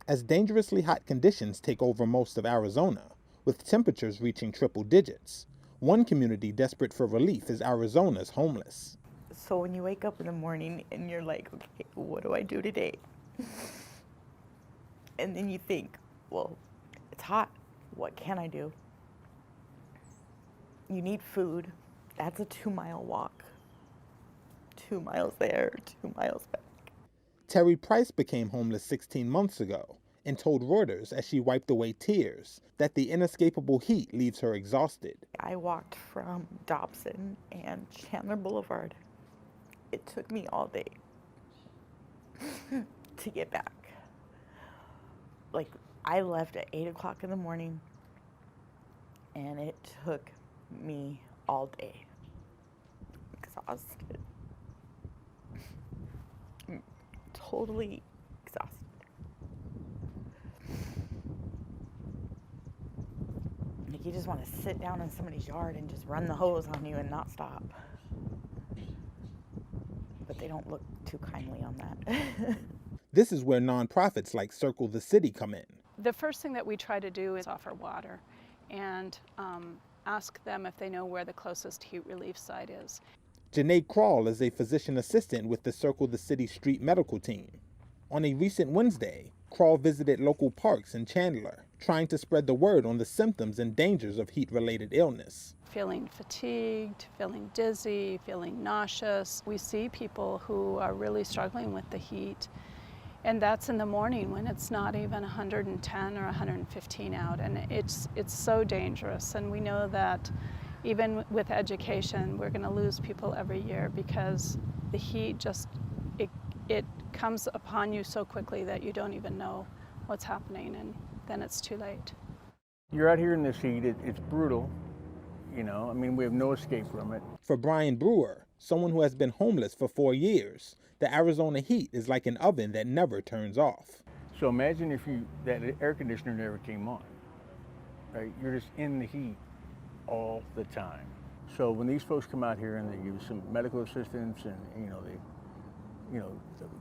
As dangerously hot conditions take over most of Arizona, with temperatures reaching triple digits, one community desperate for relief is Arizona's homeless. So when you wake up in the morning and you're like, okay, what do I do today? And then you think, well, it's hot. What can I do? You need food. That's a 2-mile walk. 2 miles there, 2 miles back. Terry Price became homeless 16 months ago and told Reuters as she wiped away tears that the inescapable heat leaves her exhausted. I walked from Dobson and Chandler Boulevard. It took me all day to get back. Like, I left at 8 o'clock in the morning, and it took me all day. Exhausted. Totally exhausted. Like, you just want to sit down in somebody's yard and just run the hose on you and not stop. But they don't look too kindly on that. This is where nonprofits like Circle the City come in. The first thing that we try to do is offer water and ask them if they know where the closest heat relief site is. Janae Krall is a physician assistant with the Circle the City street medical team. On a recent Wednesday, Krall visited local parks in Chandler, trying to spread the word on the symptoms and dangers of heat-related illness. Feeling fatigued, feeling dizzy, feeling nauseous. We see people who are really struggling with the heat, and that's in the morning when it's not even 110 or 115 out, and it's so dangerous. And we know that even with education, we're going to lose people every year because the heat just, it comes upon you so quickly that you don't even know what's happening, and then it's too late. You're out here in this heat, it's brutal, you know, I mean, we have no escape from it. For Brian Brewer, someone who has been homeless for 4 years, the Arizona heat is like an oven that never turns off. So imagine if that air conditioner never came on, right? You're just in the heat all the time. So when these folks come out here and they give some medical assistance and,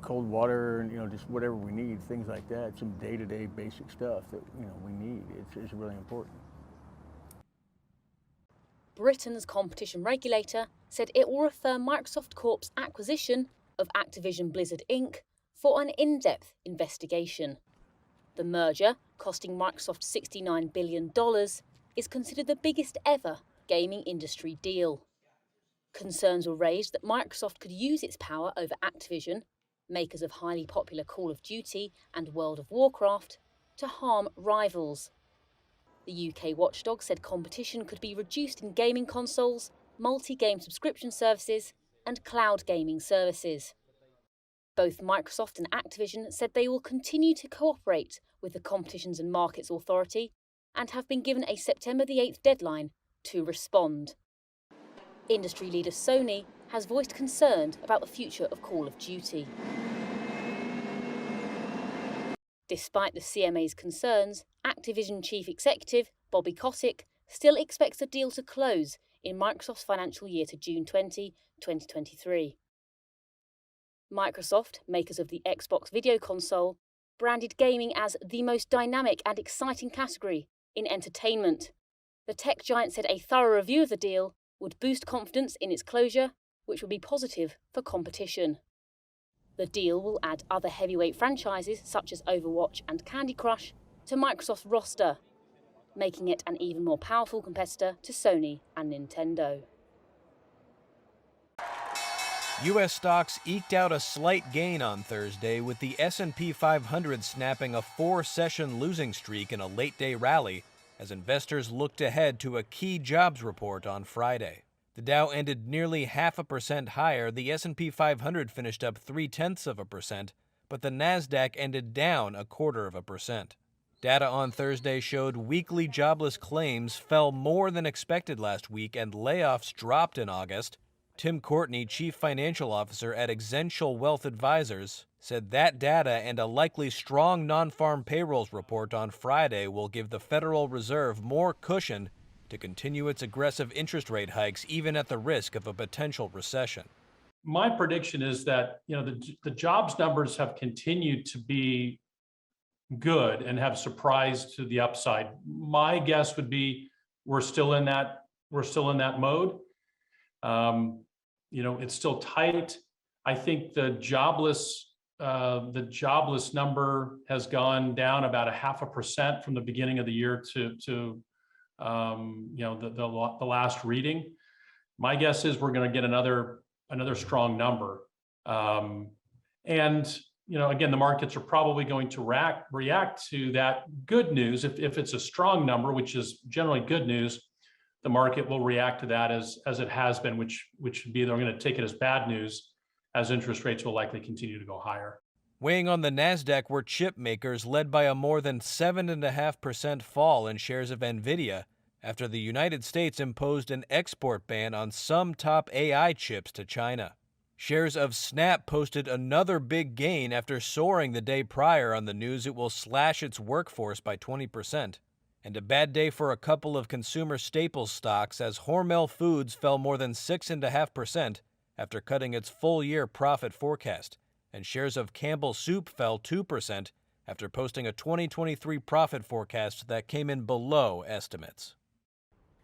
cold water and, just whatever we need, things like that, some day-to-day basic stuff that, we need, it's really important. Britain's competition regulator said it will refer Microsoft Corp's acquisition of Activision Blizzard Inc. for an in-depth investigation. The merger, costing Microsoft $69 billion, is considered the biggest ever gaming industry deal. Concerns were raised that Microsoft could use its power over Activision, makers of highly popular Call of Duty and World of Warcraft, to harm rivals. The UK watchdog said competition could be reduced in gaming consoles, multi-game subscription services, and cloud gaming services. Both Microsoft and Activision said they will continue to cooperate with the Competitions and Markets Authority and have been given a September the 8th deadline to respond. Industry leader Sony has voiced concern about the future of Call of Duty. Despite the CMA's concerns, Activision Chief Executive Bobby Kotick still expects the deal to close in Microsoft's financial year to June 20, 2023. Microsoft, makers of the Xbox video console, branded gaming as the most dynamic and exciting category in entertainment. The tech giant said a thorough review of the deal would boost confidence in its closure, which would be positive for competition. The deal will add other heavyweight franchises such as Overwatch and Candy Crush to Microsoft's roster, making it an even more powerful competitor to Sony and Nintendo. U.S. stocks eked out a slight gain on Thursday, with the S&P 500 snapping a 4-session losing streak in a late-day rally as investors looked ahead to a key jobs report on Friday. The Dow ended nearly 0.5% higher, the S&P 500 finished up 0.3%, but the Nasdaq ended down 0.25%. Data on Thursday showed weekly jobless claims fell more than expected last week and layoffs dropped in August. Tim Courtney, Chief Financial Officer at Exential Wealth Advisors, said that data and a likely strong non-farm payrolls report on Friday will give the Federal Reserve more cushion to continue its aggressive interest rate hikes even at the risk of a potential recession. my prediction is that, the jobs numbers have continued to be good and have surprised to the upside. My guess would be we're still in that mode. It's still tight. I think the jobless number has gone down about 0.5% from the beginning of the year to the last reading. My guess is we're going to get another strong number. Again, the markets are probably going to react to that good news. If it's a strong number, which is generally good news, the market will react to that as it has been, which would be they're going to take it as bad news, as interest rates will likely continue to go higher. Weighing on the NASDAQ were chip makers led by a more than 7.5% fall in shares of NVIDIA after the United States imposed an export ban on some top AI chips to China. Shares of Snap posted another big gain after soaring the day prior on the news it will slash its workforce by 20%. And a bad day for a couple of consumer staples stocks as Hormel Foods fell more than 6.5% after cutting its full-year profit forecast. And shares of Campbell Soup fell 2% after posting a 2023 profit forecast that came in below estimates.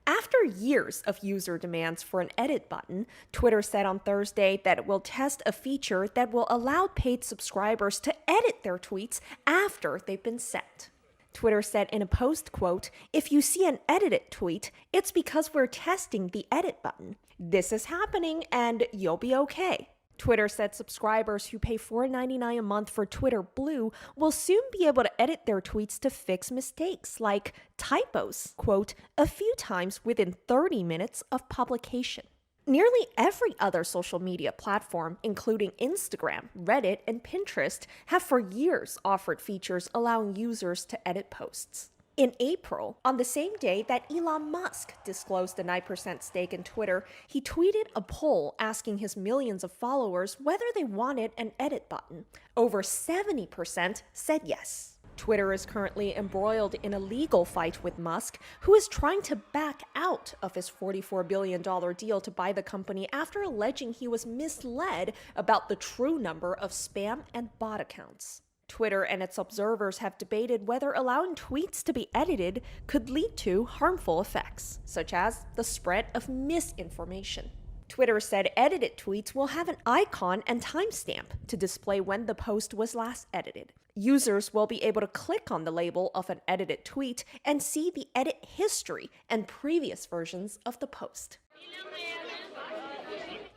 After years of user demands for an edit button, Twitter said on Thursday that it will test a feature that will allow paid subscribers to edit their tweets after they've been sent. Twitter said in a post, quote, "If you see an edited tweet, it's because we're testing the edit button. This is happening and you'll be okay." Twitter said subscribers who pay $4.99 a month for Twitter Blue will soon be able to edit their tweets to fix mistakes like typos, quote, "a few times within 30 minutes of publication." Nearly every other social media platform, including Instagram, Reddit, and Pinterest, have for years offered features allowing users to edit posts. In April, on the same day that Elon Musk disclosed a 9% stake in Twitter, he tweeted a poll asking his millions of followers whether they wanted an edit button. Over 70% said yes. Twitter is currently embroiled in a legal fight with Musk, who is trying to back out of his $44 billion deal to buy the company after alleging he was misled about the true number of spam and bot accounts. Twitter and its observers have debated whether allowing tweets to be edited could lead to harmful effects, such as the spread of misinformation. Twitter said edited tweets will have an icon and timestamp to display when the post was last edited. Users will be able to click on the label of an edited tweet and see the edit history and previous versions of the post.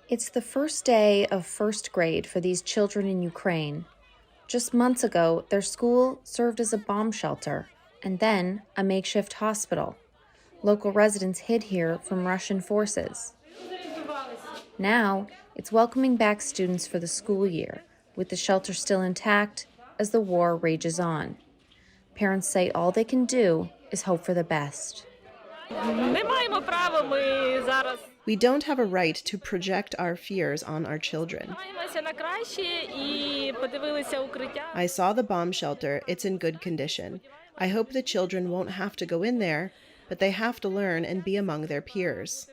It's the first day of first grade for these children in Ukraine. Just months ago, their school served as a bomb shelter and then a makeshift hospital. Local residents hid here from Russian forces. Now, it's welcoming back students for the school year, with the shelter still intact as the war rages on. Parents say all they can do is hope for the best. We don't have a right to project our fears on our children. I saw the bomb shelter. It's in good condition. I hope the children won't have to go in there, but they have to learn and be among their peers.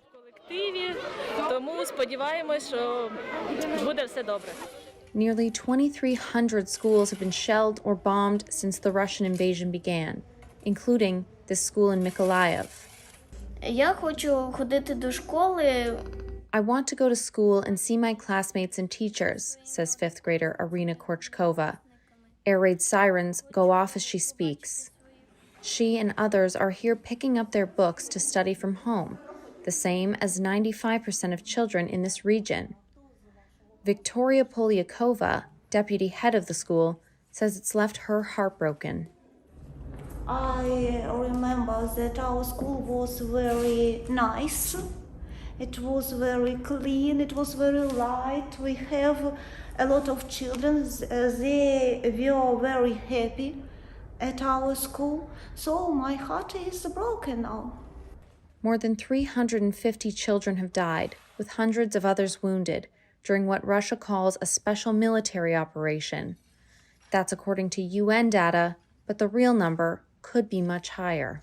Nearly 2,300 schools have been shelled or bombed since the Russian invasion began, including this school in Mykolaiv. I want to go to school and see my classmates and teachers, says fifth grader Irina Korchkova. Air raid sirens go off as she speaks. She and others are here picking up their books to study from home, the same as 95% of children in this region. Victoria Polyakova, deputy head of the school, says it's left her heartbroken. I remember that our school was very nice. It was very clean, it was very light. We have a lot of children. They were very happy at our school. So my heart is broken now. More than 350 children have died, with hundreds of others wounded, during what Russia calls a special military operation. That's according to UN data, but the real number could be much higher.